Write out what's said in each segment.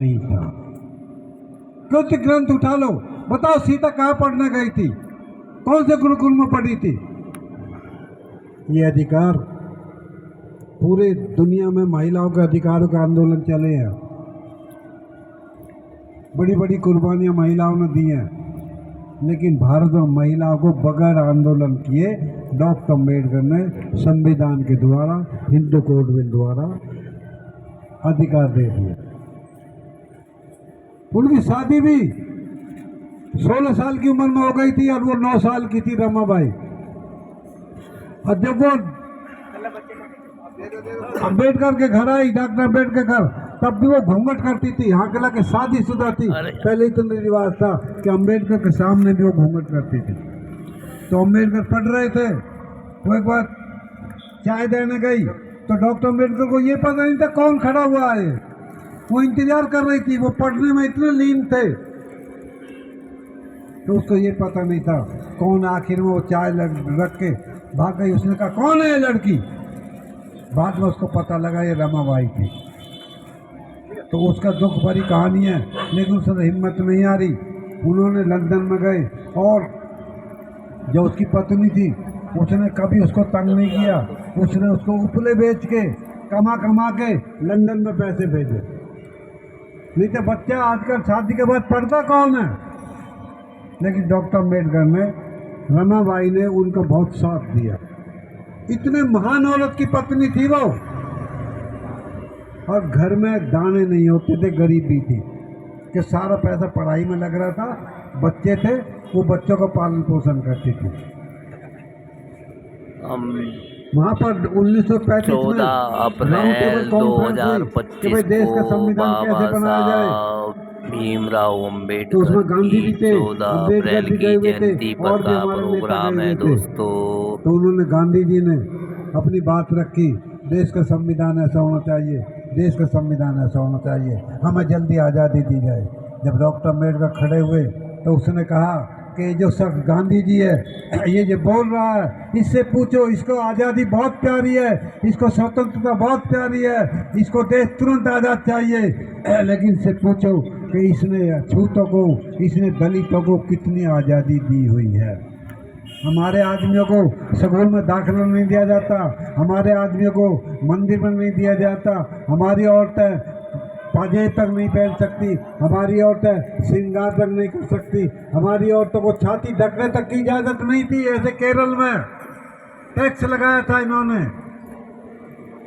नहीं था। कृति ग्रंथ उठा लो, बताओ सीता कहाँ पढ़ने गई थी, कौन से गुरुकुल में पढ़ी थी। ये अधिकार पूरे दुनिया में महिलाओं के अधिकारों का आंदोलन चले हैं, बड़ी बड़ी कुर्बानियां महिलाओं ने दी हैं, लेकिन भारत में महिलाओं को बगैर आंदोलन किए डॉक्टर अम्बेडकर ने संविधान के द्वारा, हिंदू कोड बिल द्वारा अधिकार दे दिए। उनकी शादी भी 16 साल की उम्र में हो गई थी और वो 9 साल की थी, रमाबाई। और जब वो अम्बेडकर के घर आई, डॉक्टर अम्बेडकर के घर, तब भी वो घूंघट करती थी। यहाँ के लगे शादीशुदा थी। पहले इतना रिवाज था कि अम्बेडकर के सामने भी वो घूंघट करती थी। तो अम्बेडकर पढ़ रहे थे, वो एक बार चाय देने गई तो डॉक्टर अम्बेडकर को ये पता नहीं था कौन खड़ा हुआ है। वो इंतजार कर रही थी, वो पढ़ने में इतने लीन थे तो उसको ये पता नहीं था कौन। आखिर में वो चाय रख के भाग गई। उसने कहा कौन है ये लड़की। बाद में उसको पता लगा ये रमाबाई थी। तो उसका दुख भरी कहानी है, लेकिन उससे हिम्मत नहीं आ रही। उन्होंने लंदन में गए और जो उसकी पत्नी थी उसने कभी उसको तंग नहीं किया। उसने उसको उपले बेच के कमा कमा के लंदन में पैसे भेजे। नहीं तो बच्चा आजकल शादी के बाद पढ़ता कौन है। लेकिन डॉक्टर अम्बेडकर ने, रमाबाई ने उनका बहुत साथ दिया। इतने महान औरत की पत्नी थी वो, और घर में दाने नहीं होते थे, गरीबी थी कि सारा पैसा पढ़ाई में लग रहा था। बच्चे थे, वो बच्चों का पालन पोषण करती थी। वहाँ पर 1935 में 14 अप्रैल 2025 को बाबा साहब भीमराव तो उसमें अम्बेडकर गांधी की भी थे, 14 अम्बेडकर अप्रैल भी की गए हुए थे जयंती पर और भी का हमारे नेता प्रोग्राम गए है हुए थे। दोस्तों। तो उन्होंने, गांधी जी ने अपनी बात रखी, देश का संविधान ऐसा होना चाहिए, देश का संविधान ऐसा होना चाहिए, हमें जल्दी आज़ादी दी जाए। जब डॉक्टर अम्बेडकर खड़े हुए तो उसने कहा कि जो शख्स गांधी जी है, ये जो बोल रहा है, इससे पूछो, इसको आज़ादी बहुत प्यारी है, इसको स्वतंत्रता बहुत प्यारी है, इसको देश तुरंत आज़ाद चाहिए। लेकिन इससे पूछो कि इसने अछूतों को, इसने दलितों को कितनी आज़ादी दी हुई है। हमारे आदमियों को स्कूल में दाखिला नहीं दिया जाता, हमारे आदमियों को मंदिर में नहीं दिया जाता, हमारी औरतें पाजेब तक नहीं पहन सकती, हमारी औरतें श्रृंगार तक नहीं कर सकती, हमारी औरतों को छाती ढकने तक की इजाजत नहीं थी। ऐसे केरल में टैक्स लगाया था इन्होंने।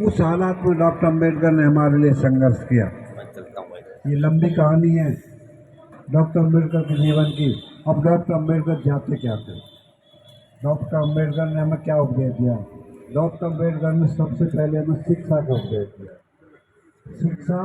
उस हालात में डॉक्टर अम्बेडकर ने हमारे लिए संघर्ष किया। ये लंबी कहानी है डॉक्टर अम्बेडकर के जीवन की। अब डॉक्टर अम्बेडकर जाते क्या थे, डॉक्टर अम्बेडकर ने हमें क्या उपदेश दिया। डॉक्टर अम्बेडकर ने सबसे पहले हमें शिक्षा का उपदेश दिया। शिक्षा